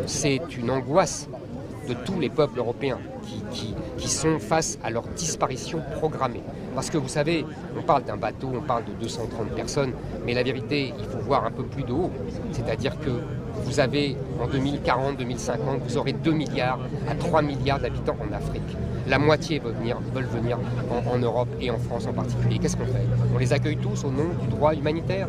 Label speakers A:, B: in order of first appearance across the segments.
A: C'est une angoisse de tous les peuples européens qui sont face à leur disparition programmée. Parce que vous savez, on parle d'un bateau, on parle de 230 personnes, mais la vérité, il faut voir un peu plus de haut. C'est-à-dire que vous avez, en 2040-2050, vous aurez 2 milliards à 3 milliards d'habitants en Afrique. La moitié veulent venir en Europe et en France en particulier. Qu'est-ce qu'on fait? On les accueille tous au nom du droit humanitaire?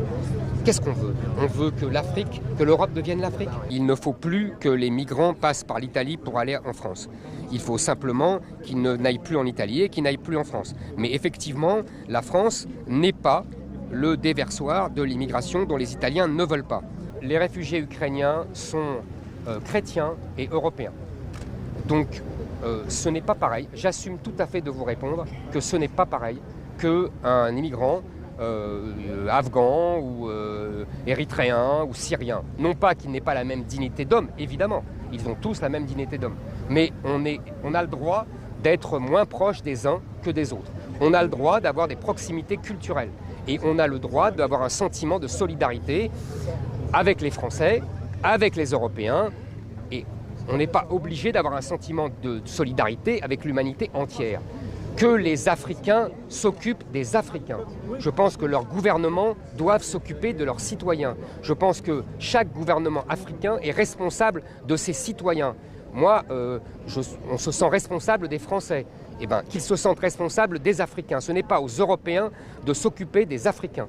A: Qu'est-ce qu'on veut? On veut que l'Afrique, que l'Europe devienne l'Afrique. Il ne faut plus que les migrants passent par l'Italie pour aller en France. Il faut simplement qu'ils n'aillent plus en Italie et qu'ils n'aillent plus en France. Mais effectivement, la France n'est pas le déversoir de l'immigration dont les Italiens ne veulent pas. Les réfugiés ukrainiens sont chrétiens et européens. Donc, ce n'est pas pareil. J'assume tout à fait de vous répondre que ce n'est pas pareil qu'un immigrant afghan ou érythréen ou syrien. Non pas qu'il n'ait pas la même dignité d'homme, évidemment. Ils ont tous la même dignité d'homme. Mais on a le droit d'être moins proche des uns que des autres. On a le droit d'avoir des proximités culturelles. Et on a le droit d'avoir un sentiment de solidarité avec les Français, avec les Européens. Et on n'est pas obligé d'avoir un sentiment de solidarité avec l'humanité entière. Que les Africains s'occupent des Africains. Je pense que leurs gouvernements doivent s'occuper de leurs citoyens. Je pense que chaque gouvernement africain est responsable de ses citoyens. Moi, on se sent responsable des Français. Eh bien, qu'ils se sentent responsables des Africains. Ce n'est pas aux Européens de s'occuper des Africains.